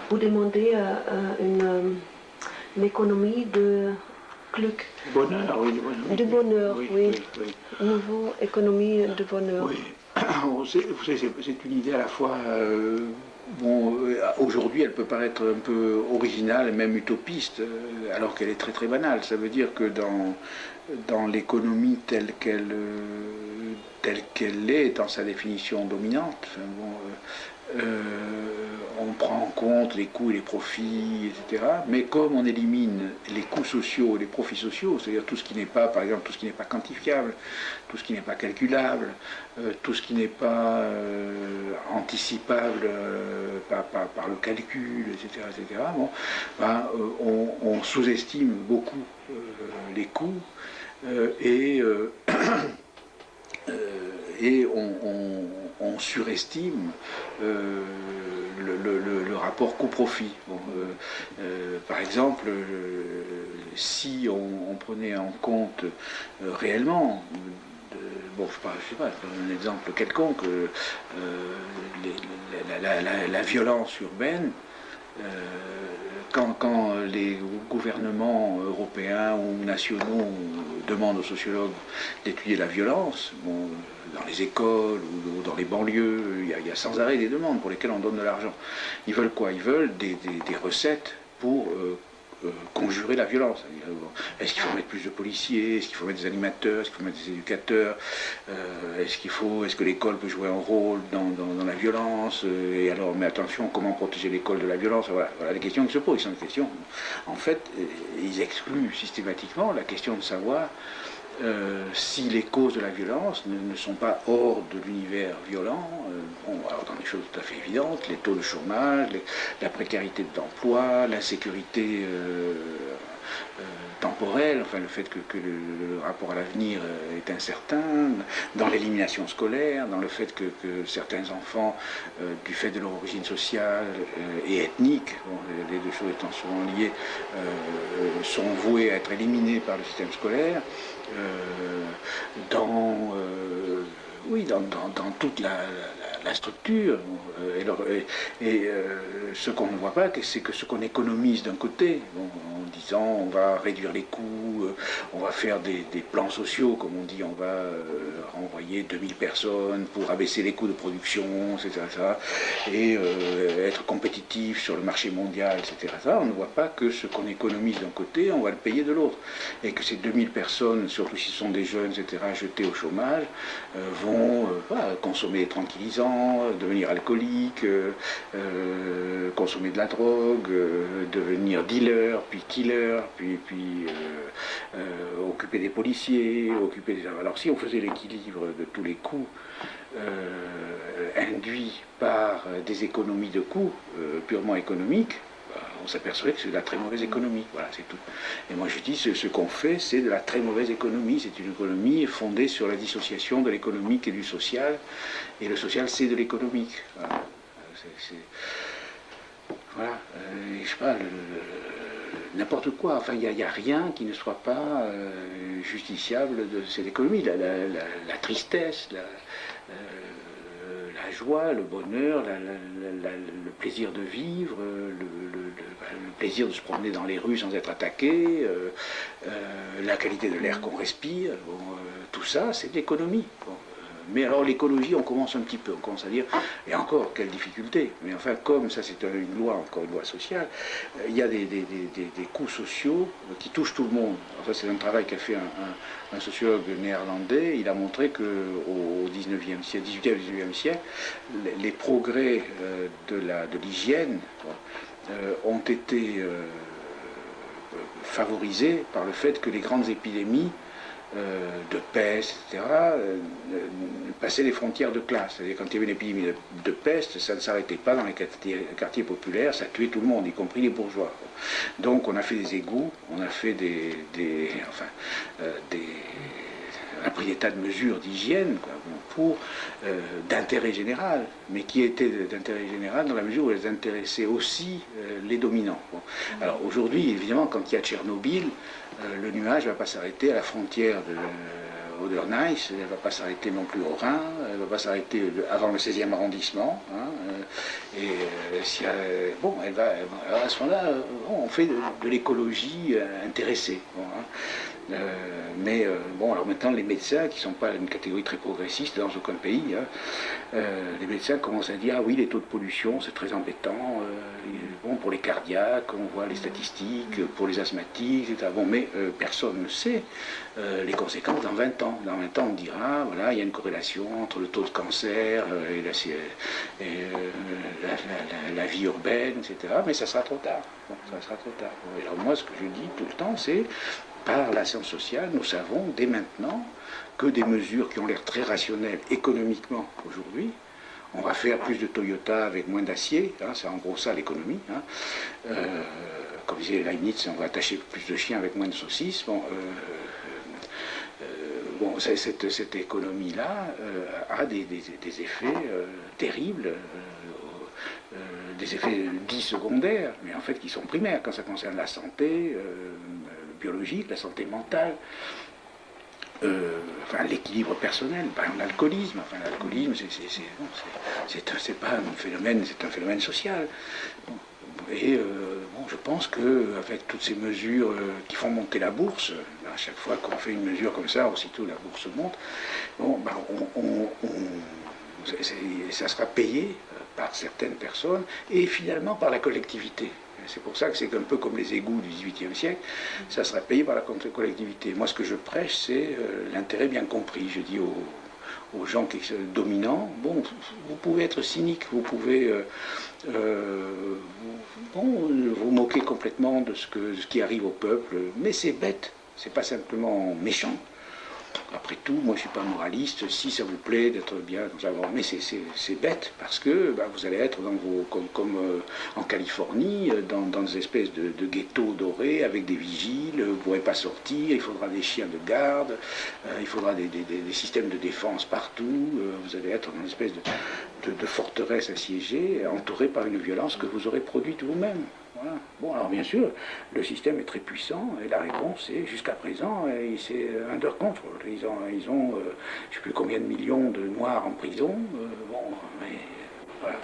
Vous demandez une économie de Glück. Bonheur, oui, du bonheur. Du bonheur, oui. Oui, oui. Une nouvelle économie de bonheur. Oui. Vous savez, c'est une idée à la fois, bon, aujourd'hui elle peut paraître un peu originale, même utopiste, alors qu'elle est très très banale. Ça veut dire que dans l'économie telle qu'elle est, dans sa définition dominante, bon, on prend en compte les coûts et les profits, etc. Mais comme on élimine les coûts sociaux et les profits sociaux, c'est-à-dire tout ce qui n'est pas, par exemple, tout ce qui n'est pas quantifiable, tout ce qui n'est pas calculable, tout ce qui n'est pas anticipable par le calcul, etc., etc., bon, ben, on sous-estime beaucoup les coûts et et on surestime le rapport coût-profit. Bon, par exemple, si on prenait en compte réellement, bon, je sais pas, un exemple quelconque, la violence urbaine, quand les gouvernements européens ou nationaux demandent aux sociologues d'étudier la violence, bon, dans les écoles ou dans les banlieues, il y a sans arrêt des demandes pour lesquelles on donne de l'argent. Ils veulent quoi? Ils veulent des recettes pour conjurer la violence. Est-ce qu'il faut mettre plus de policiers? Est-ce qu'il faut mettre des animateurs? Est-ce qu'il faut mettre des éducateurs? Est-ce que l'école peut jouer un rôle dans la violence? Et alors, mais attention, comment protéger l'école de la violence? Voilà les questions qui se posent. Ils sont des questions. En fait, ils excluent systématiquement la question de savoir si les causes de la violence ne sont pas hors de l'univers violent, bon, alors dans des choses tout à fait évidentes, les taux de chômage, la précarité de l'emploi, l'insécurité temporelle, enfin le fait que le rapport à l'avenir est incertain, dans l'élimination scolaire, dans le fait que certains enfants, du fait de leur origine sociale et ethnique, bon, les deux choses étant souvent liées, sont voués à être éliminés par le système scolaire, oui, dans toute la structure. Ce qu'on ne voit pas, c'est que ce qu'on économise d'un côté, bon, en disant on va réduire les coûts, on va faire des plans sociaux, comme on dit, on va renvoyer 2000 personnes pour abaisser les coûts de production, etc. Et être compétitif sur le marché mondial, etc. On ne voit pas que ce qu'on économise d'un côté, on va le payer de l'autre. Et que ces 2000 personnes, surtout si ce sont des jeunes, etc., jetées au chômage, vont consommer des tranquillisants, devenir alcooliques, consommer de la drogue, devenir dealer, puis killer, puis occuper des policiers, occuper des... Alors si on faisait l'équilibre de tous les coûts induits par des économies de coûts purement économiques, on s'aperçoit que c'est de la très mauvaise économie. Voilà, c'est tout. Et moi je dis, ce qu'on fait, c'est de la très mauvaise économie. C'est une économie fondée sur la dissociation de l'économique et du social. Et le social, c'est de l'économique. Voilà. Voilà. Je sais pas, n'importe quoi. Enfin, il n'y a rien qui ne soit pas justiciable de cette économie. La tristesse, la joie, le bonheur, le plaisir de vivre, le plaisir de se promener dans les rues sans être attaqué, la qualité de l'air qu'on respire, bon, tout ça, c'est de l'économie. Bon. Mais alors l'écologie, on commence un petit peu, on commence à dire, et encore, quelle difficulté. Mais enfin, comme ça c'est une loi, encore une loi sociale, il y a des coûts sociaux qui touchent tout le monde. Alors ça c'est un travail qu'a fait un sociologue néerlandais. Il a montré qu'au 19e siècle, 18e, 19e siècle, les progrès de l'hygiène ont été favorisés par le fait que les grandes épidémies de peste, etc., passaient les frontières de classe. C'est-à-dire quand il y avait une épidémie de peste, ça ne s'arrêtait pas dans les quartiers populaires, ça tuait tout le monde, y compris les bourgeois. Donc on a fait des égouts, on a fait on a pris des tas de mesures d'hygiène pour d'intérêt général, mais qui étaient d'intérêt général dans la mesure où elles intéressaient aussi les dominants. Bon. Alors aujourd'hui, évidemment, quand il y a Tchernobyl, le nuage ne va pas s'arrêter à la frontière Oder-Neisse, elle ne va pas s'arrêter non plus au Rhin, elle ne va pas s'arrêter avant le 16e arrondissement. Hein, bon, alors à ce moment-là, on fait de l'écologie intéressée. Bon, hein. Bon, alors maintenant, les médecins, qui ne sont pas une catégorie très progressiste dans aucun pays, hein, les médecins commencent à dire, ah oui, les taux de pollution, c'est très embêtant, bon, pour les cardiaques, on voit les statistiques, pour les asthmatiques, etc. Bon, mais personne ne sait les conséquences dans 20 ans. Dans 20 ans, on dira, voilà, il y a une corrélation entre le taux de cancer et la vie urbaine, etc. Mais ça sera trop tard. Bon, ça sera trop tard. Et alors moi, ce que je dis tout le temps, c'est, par la science sociale, nous savons dès maintenant que des mesures qui ont l'air très rationnelles économiquement aujourd'hui, on va faire plus de Toyota avec moins d'acier, hein, c'est en gros ça l'économie. Hein. Comme disait Leibniz, on va attacher plus de chiens avec moins de saucisses. Bon, bon cette économie-là a des effets terribles, des effets dits secondaires, mais en fait qui sont primaires quand ça concerne la santé biologique, la santé mentale. Enfin, l'équilibre personnel, par exemple l'alcoolisme. Enfin, l'alcoolisme, c'est pas un phénomène, c'est un phénomène social. Bon, et bon, je pense qu'avec toutes ces mesures qui font monter la bourse, à chaque fois qu'on fait une mesure comme ça, aussitôt la bourse monte, bon, ben, ça sera payé par certaines personnes et finalement par la collectivité. C'est pour ça que c'est un peu comme les égouts du XVIIIe siècle, ça sera payé par la collectivité. Moi, ce que je prêche, c'est l'intérêt bien compris. Je dis aux gens qui sont dominants, bon, vous pouvez être cynique, vous pouvez vous moquer complètement de ce qui arrive au peuple, mais c'est bête, c'est pas simplement méchant. Après tout, moi je ne suis pas moraliste, si ça vous plaît d'être bien, mais c'est bête, parce que ben, vous allez être comme en Californie, dans des espèces de ghettos dorés, avec des vigiles, vous ne pourrez pas sortir, il faudra des chiens de garde, il faudra des systèmes de défense partout, vous allez être dans une espèce de forteresse assiégée, entourée par une violence que vous aurez produite vous-même. Voilà. Bon, alors bien sûr, le système est très puissant et la réponse est, jusqu'à présent, c'est under control. Ils ont je ne sais plus combien de millions de Noirs en prison. Bon, mais voilà.